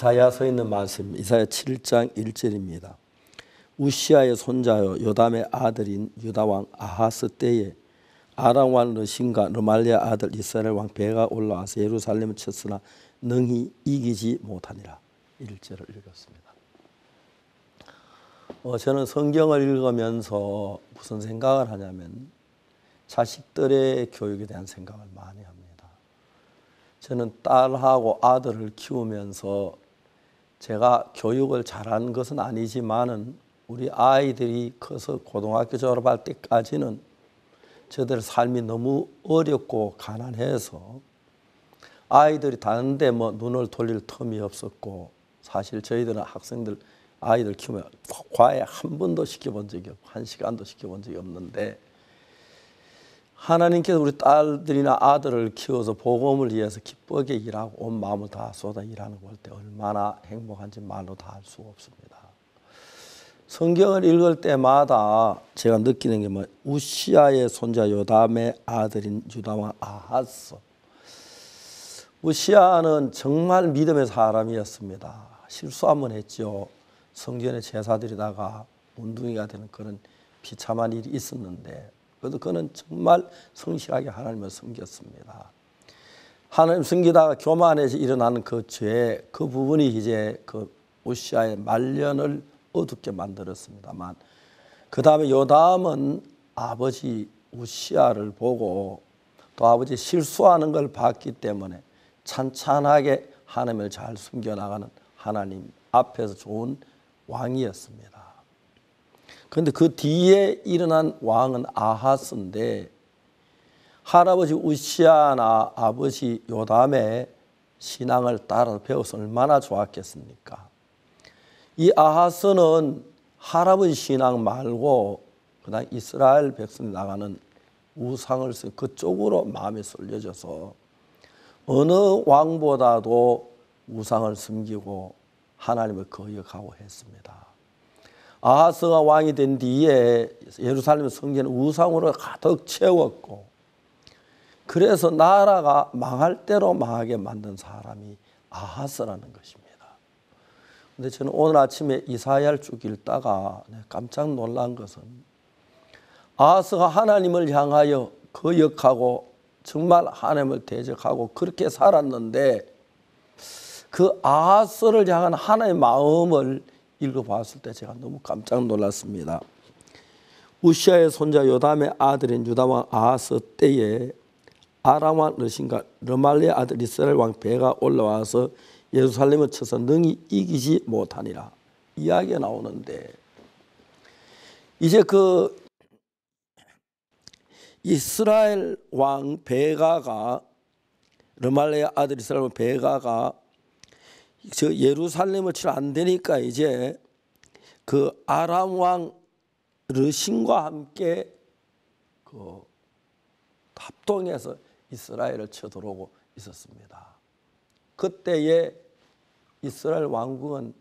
이사야서에 있는 말씀, 이사야 7장 1절입니다. 우시아의 손자요 요담의 아들인 유다왕 아하스 때에 아람 왕 르신과 르말리아 아들 이스라엘 왕 베가 올라와서 예루살렘을 쳤으나 능히 이기지 못하니라. 1절을 읽었습니다. 저는 성경을 읽으면서 무슨 생각을 하냐면 자식들의 교육에 대한 생각을 많이 합니다. 저는 딸하고 아들을 키우면서 제가 교육을 잘한 것은 아니지만은 우리 아이들이 커서 고등학교 졸업할 때까지는 저들 삶이 너무 어렵고 가난해서 아이들이 다른데 눈을 돌릴 틈이 없었고, 사실 저희들은 학생들 아이들 키우면 과외 한 번도 시켜본 적이 없고 1시간도 시켜본 적이 없는데, 하나님께서 우리 딸들이나 아들을 키워서 복음을 위해서 기쁘게 일하고 온 마음을 다 쏟아 일하는 걸 볼 때 얼마나 행복한지 말로 다 할 수가 없습니다. 성경을 읽을 때마다 제가 느끼는 게 우시아의 손자 요담의 아들인 유다왕 아하스. 우시아는 정말 믿음의 사람이었습니다. 실수 한번 했죠. 성전의 제사드리다가 운둥이가 되는 그런 비참한 일이 있었는데, 그래도 그는 정말 성실하게 하나님을 섬겼습니다. 하나님 섬기다가 교만해서 일어나는 그 죄, 그 부분이 이제 그 우시아의 말년을 어둡게 만들었습니다만, 그 다음에 요담은 아버지 우시아를 보고 또 아버지 실수하는 걸 봤기 때문에 찬찬하게 하나님을 잘 숨겨나가는 하나님 앞에서 좋은 왕이었습니다. 그런데 그 뒤에 일어난 왕은 아하스인데, 할아버지 우시아나 아버지 요담의 신앙을 따라 배워서 얼마나 좋았겠습니까? 이 아하스는 할아버지 신앙 말고 그다음 이스라엘 백성이 나가는 우상을 쓰 그쪽으로 마음이 쏠려져서 어느 왕보다도 우상을 섬기고 하나님을 거역하고 했습니다. 아하스가 왕이 된 뒤에 예루살렘 성전은 우상으로 가득 채웠고, 그래서 나라가 망할 대로 망하게 만든 사람이 아하스라는 것입니다. 그런데 저는 오늘 아침에 이사야를 쭉 읽다가 깜짝 놀란 것은, 아하스가 하나님을 향하여 거역하고 정말 하나님을 대적하고 그렇게 살았는데, 그 아하스를 향한 하나님의 마음을 읽어봤을 때 제가 너무 깜짝 놀랐습니다. 우시아의 손자 요담의 아들인 유다왕 아하스 때에 아람 왕 르신과 르말리아 아들 이스라엘 왕 베가 올라와서 예루살렘을 쳐서 능히 이기지 못하니라 이야기가 나오는데, 이제 그 이스라엘 왕 베가가, 르말리아 아들 이스라엘 왕 베가가 저 예루살렘을 치러 안 되니까 이제 그 아람 왕 르신과 함께 그 합동해서 이스라엘을 쳐들어오고 있었습니다. 그때에 이스라엘 왕국은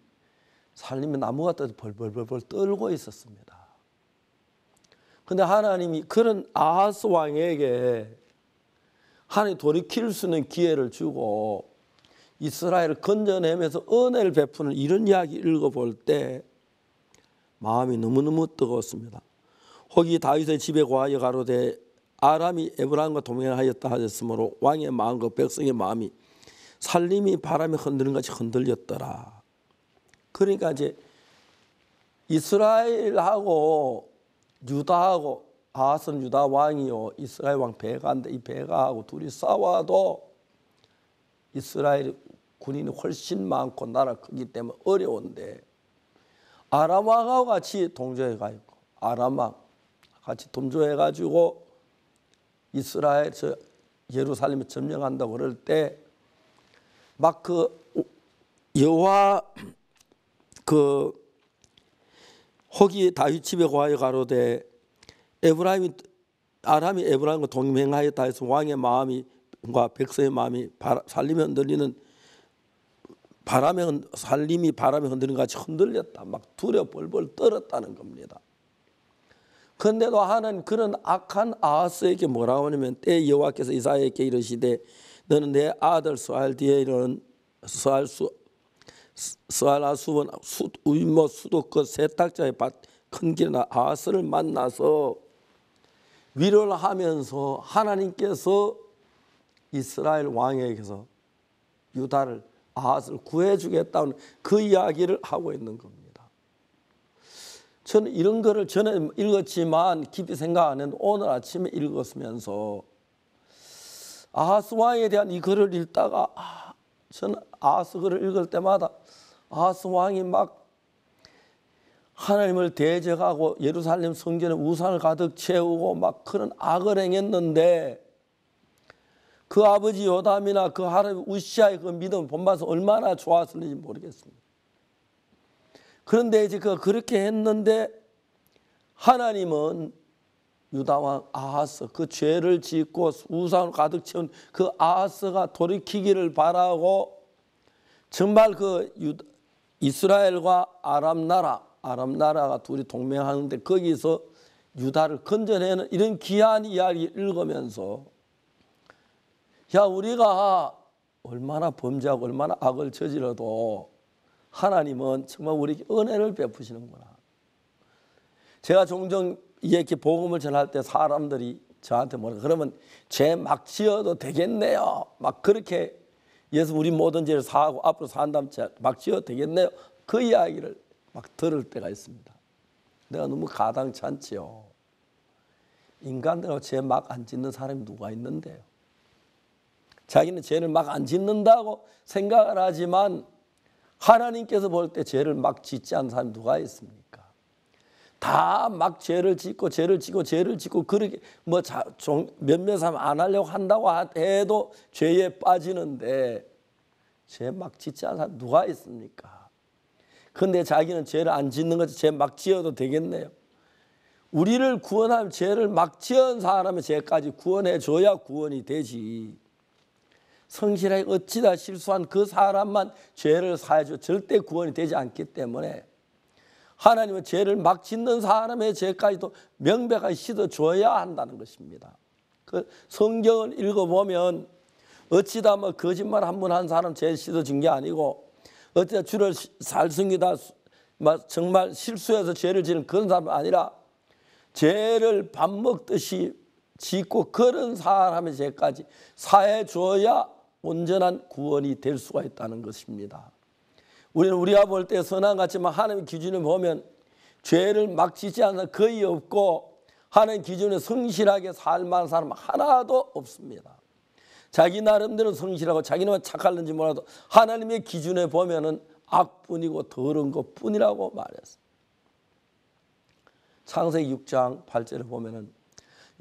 살림의 나무가 떠서 벌벌벌 떨고 있었습니다. 그런데 하나님이 그런 아하스 왕에게 하나님 돌이킬 수 있는 기회를 주고 이스라엘을 건져내면서 은혜를 베푸는 이런 이야기 읽어볼 때 마음이 너무너무 뜨거웠습니다. 혹이 다윗의 집에 고하여 가로되 아람이 에브라임과 동행하였다 하였으므로 왕의 마음과 백성의 마음이 살림이 바람에 흔드는 같이 흔들렸더라. 그러니까 이제 이스라엘하고 유다하고, 아하스는 유다 왕이요 이스라엘 왕 베가인데, 이 베가하고 둘이 싸워도 이스라엘 군인이 훨씬 많고 나라 크기 때문에 어려운데, 아람 왕하고 같이 동조해 가지고 아람 왕 같이 동조해 가지고 이스라엘 예루살렘을 점령한다고 그럴 때 막 그 여호와 그 혹이 다윗 집에 고하여 가로되 아람이 에브라임과 동맹하였다 해서 왕의 마음과 백성의 마음이 살림에 흔들리는 살림이 바람에 흔들리는 같이 흔들렸다. 막 두려워 벌벌 떨었다는 겁니다. 그런데도 하나님 그런 악한 아하스에게 뭐라고 하냐면, 때 여호와께서 이사야에게 이르시되 너는 내 아들 스알디엘은 스알라 수원 우이모 수도권 세탁자의 밭 큰 길이나 아하스를 만나서 위로를 하면서 하나님께서 이스라엘 왕에게서 유다를 아하스를 구해주겠다는 그 이야기를 하고 있는 겁니다. 저는 이런 거를 전에 읽었지만 깊이 생각 안 했는데 오늘 아침에 읽었으면서 아하스 왕에 대한 이 글을 읽다가 저는 아하스 글을 읽을 때마다 아하스 왕이 막 하나님을 대적하고 예루살렘 성전에 우상을 가득 채우고 막 그런 악을 행했는데 그 아버지 요담이나 그 하나님 우시아의 그 믿음 본받아서 얼마나 좋았을지 모르겠습니다. 그런데 이제 그렇게 했는데 하나님은 유다왕 아하스 그 죄를 짓고 우상을 가득 채운 그 아하스가 돌이키기를 바라고 정말 그 이스라엘과 아람 나라가 둘이 동맹하는데 거기서 유다를 건져내는 이런 귀한 이야기를 읽으면서 야 우리가 얼마나 범죄하고 얼마나 악을 저질러도 하나님은 정말 우리에게 은혜를 베푸시는구나. 제가 종종 이렇게 복음을 전할 때 사람들이 저한테 뭐라 그러면 죄 막 지어도 되겠네요. 막 그렇게 예수 우리 모든 죄를 사하고 앞으로 산다면 막 지어도 되겠네요. 그 이야기를 막 들을 때가 있습니다. 내가 너무 가당치 않지요. 인간들하고 죄 막 안 짓는 사람이 누가 있는데요. 자기는 죄를 막 안 짓는다고 생각을 하지만 하나님께서 볼 때 죄를 막 짓지 않는 사람이 누가 있습니까? 다 막 죄를 짓고 그렇게 뭐 몇몇 사람 안 하려고 한다고 해도 죄에 빠지는데 죄 막 짓지 않는 사람 누가 있습니까? 그런데 자기는 죄를 안 짓는 거지 죄 막 지어도 되겠네요. 우리를 구원하면 죄를 막 지은 사람의 죄까지 구원해 줘야 구원이 되지. 성실하게 어찌다 실수한 그 사람만 죄를 사해줘 절대 구원이 되지 않기 때문에 하나님은 죄를 막 짓는 사람의 죄까지도 명백하게 씻어줘야 한다는 것입니다. 그 성경을 읽어보면 어찌다 뭐 거짓말 한 번 한 사람 죄 씻어준 게 아니고 어찌다 주를 잘 숨기다 정말 실수해서 죄를 지는 그런 사람이 아니라 죄를 밥 먹듯이 짓고 그런 사람의 죄까지 사해줘야 온전한 구원이 될 수가 있다는 것입니다. 우리는 우리가 볼 때 선한 같지만 하나님의 기준을 보면 죄를 막 짓지 않는 거의 없고 하나님 기준에 성실하게 살 만한 사람 하나도 없습니다. 자기 나름대로 성실하고 자기는 착할는지 몰라도 하나님의 기준에 보면은 악뿐이고 더러운 것뿐이라고 말했습니다. 창세기 6장 8절에 보면은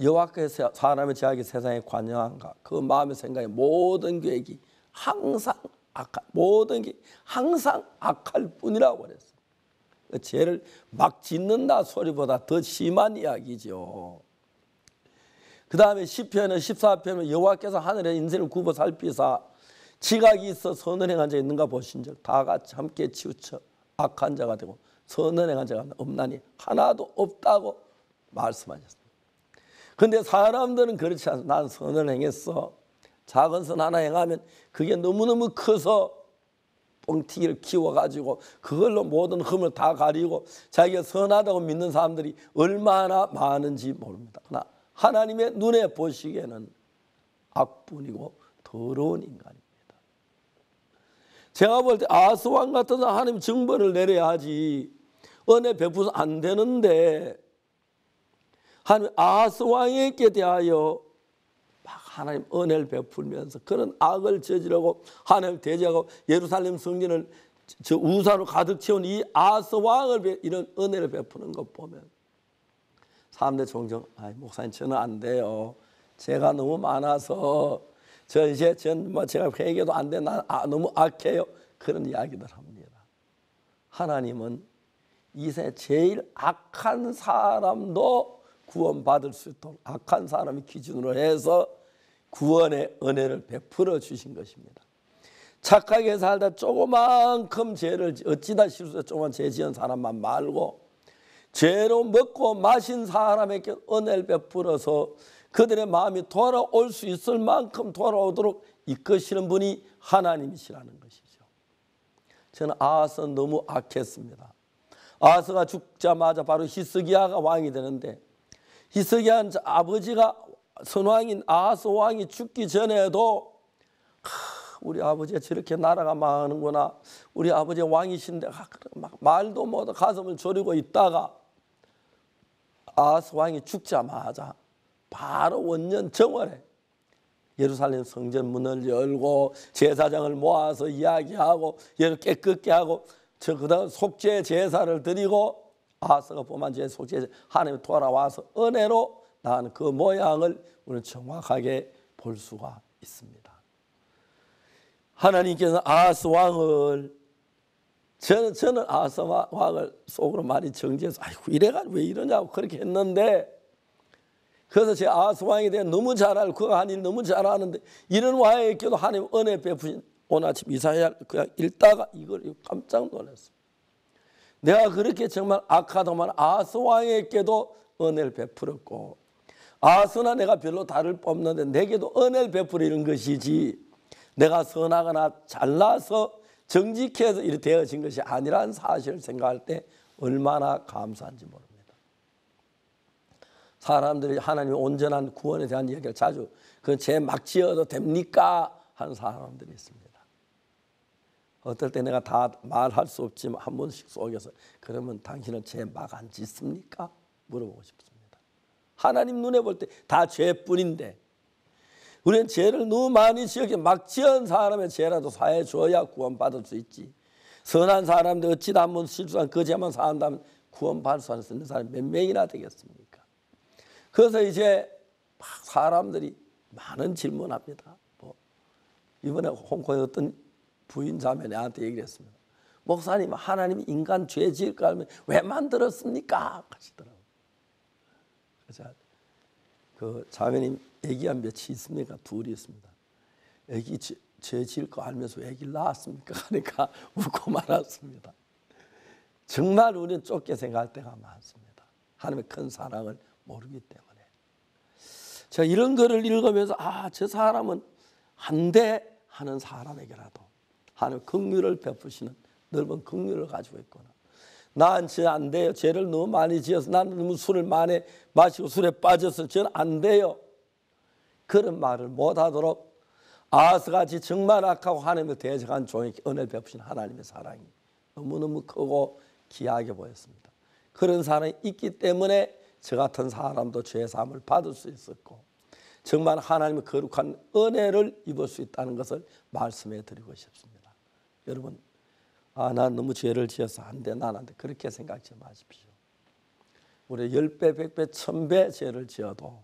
여호와께서 사람의 제약이 세상에 관여한가 그 마음의 생각에 모든 계획이 항상 모든 게 항상 악할 뿐이라고 그랬어요. 죄를 막 짓는다 소리보다 더 심한 이야기죠. 그 다음에 시편은 14편은 여호와께서 하늘의 인생을 굽어 살피사 지각이 있어 선을 행한 자 있는가 보신즉 다 같이 함께 치우쳐 악한 자가 되고 선을 행한 자가 없나니 하나도 없다고 말씀하셨습니다. 그런데 사람들은 그렇지 않습니다. 난 선을 행했어. 작은 선 하나 행하면 그게 너무너무 커서 뻥튀기를 키워가지고 그걸로 모든 흠을 다 가리고 자기가 선하다고 믿는 사람들이 얼마나 많은지 모릅니다. 그러나 하나님의 눈에 보시기에는 악뿐이고 더러운 인간입니다. 제가 볼 때 아하스 왕 같은 하나님 정벌을 내려야 하지 은혜 베푸서 안 되는데 하나님 아하스 왕에게 대하여 하나님 은혜를 베풀면서 그런 악을 저지르고 하나님을 대적하고 예루살렘 성전을 저 우상으로 가득 채운 이 아하스 왕을 이런 은혜를 베푸는 것 보면 사람들 종종 목사님 저는 안 돼요. 제가 너무 많아서 제가 회개도 안 돼. 난 너무 악해요. 그런 이야기들 합니다. 하나님은 이 세상에 제일 악한 사람도 구원받을 수 있도록 악한 사람의 기준으로 해서 구원의 은혜를 베풀어 주신 것입니다. 착하게 살다 조그만큼 죄를 어찌다 실수해서 조그만 죄 지은 사람만 말고 죄로 먹고 마신 사람에게 은혜를 베풀어서 그들의 마음이 돌아올 수 있을 만큼 돌아오도록 이끄시는 분이 하나님이시라는 것이죠. 저는 아하스 너무 악했습니다. 아하스가 죽자마자 바로 히스기야가 왕이 되는데, 히스기야 아버지가 선왕인 아하스 왕이 죽기 전에도 우리 아버지가 저렇게 나라가 망하는구나, 우리 아버지 왕이신데 막 말도 못하고 가슴을 졸이고 있다가 아하스 왕이 죽자마자 바로 원년 정월에 예루살렘 성전 문을 열고 제사장을 모아서 이야기하고 깨끗게 하고 그다음 속죄 제사를 드리고 아하스가 범한 죄 속죄 하나님이 돌아와서 은혜로 나는 그 모양을 우리는 정확하게 볼 수가 있습니다. 하나님께서 아하스 왕을 저는 아하스 왕을 속으로 많이 정죄해서 아이고 이래가지고 왜 이러냐고 그렇게 했는데, 그래서 제 아하스 왕에 대해 너무 잘 알고 그가 한 일 너무 잘 아는데 이런 왕에게도 하나님 은혜 베푸신 오늘 아침 이사야 그냥 읽다가 이걸 깜짝 놀랐어요. 내가 그렇게 정말 악하더만 아하스 왕에게도 은혜를 베풀었고, 아하스나 내가 별로 다를 바 없는데 내게도 은혜를 베풀이는 것이지 내가 선하거나 잘나서 정직해서 이렇게 되어진 것이 아니라는 사실을 생각할 때 얼마나 감사한지 모릅니다. 사람들이 하나님의 온전한 구원에 대한 얘기를 자주 그건 죄 막 지어도 됩니까? 하는 사람들이 있습니다. 어떨 때 내가 다 말할 수 없지만 한 번씩 속여서 그러면 당신은 죄 막 안 짓습니까? 물어보고 싶습니다. 하나님 눈에 볼 때 다 죄뿐인데 우리는 죄를 너무 많이 지었기에 막 지은 사람의 죄라도 사해 줘야 구원받을 수 있지. 선한 사람들 어찌다 한번 실수한 그 죄만 사한다면 구원받을 수 있는 사람이 몇 명이나 되겠습니까? 그래서 이제 막 사람들이 많은 질문합니다. 이번에 홍콩에 어떤 부인 자매 나한테 얘기를 했습니다. 목사님, 하나님이 인간 죄 지을까 하면 왜 만들었습니까? 하시더라고요. 그래서 그 자매님 애기한 몇이 있습니까? 둘이 있습니다. 애기 죄 지을 거 알면서 왜 애기를 낳았습니까? 그러니까 웃고 말았습니다. 정말 우리는 좁게 생각할 때가 많습니다. 하나님의 큰 사랑을 모르기 때문에. 제가 이런 거를 읽으면서 저 사람은 안 돼 하는 사람에게라도 하나님 긍휼을 베푸시는 넓은 긍휼을 가지고 있구나. 난 죄 안 돼요. 죄를 너무 많이 지어서 나는 너무 술을 많이 마시고 술에 빠져서 저는 안 돼요. 그런 말을 못하도록 아하스같이 정말 악하고 하나님을 대적한 종에게 은혜를 베푸신 하나님의 사랑이 너무너무 크고 귀하게 보였습니다. 그런 사랑이 있기 때문에 저 같은 사람도 죄사함을 받을 수 있었고 정말 하나님의 거룩한 은혜를 입을 수 있다는 것을 말씀해 드리고 싶습니다. 여러분, 난 너무 죄를 지어서 안 돼, 난 안 돼, 그렇게 생각하지 마십시오. 우리 10배, 100배, 1000배 죄를 지어도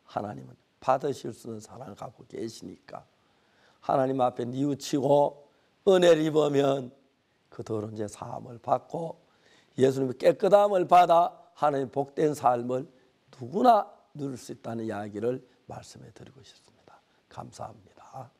하나님은 받으실 수 있는 사랑을 갖고 계시니까 하나님 앞에 뉘우치고 은혜를 입으면 그 더러운 죄 사함을 받고 예수님의 깨끗함을 받아 하나님 복된 삶을 누구나 누릴 수 있다는 이야기를 말씀해 드리고 싶습니다. 감사합니다.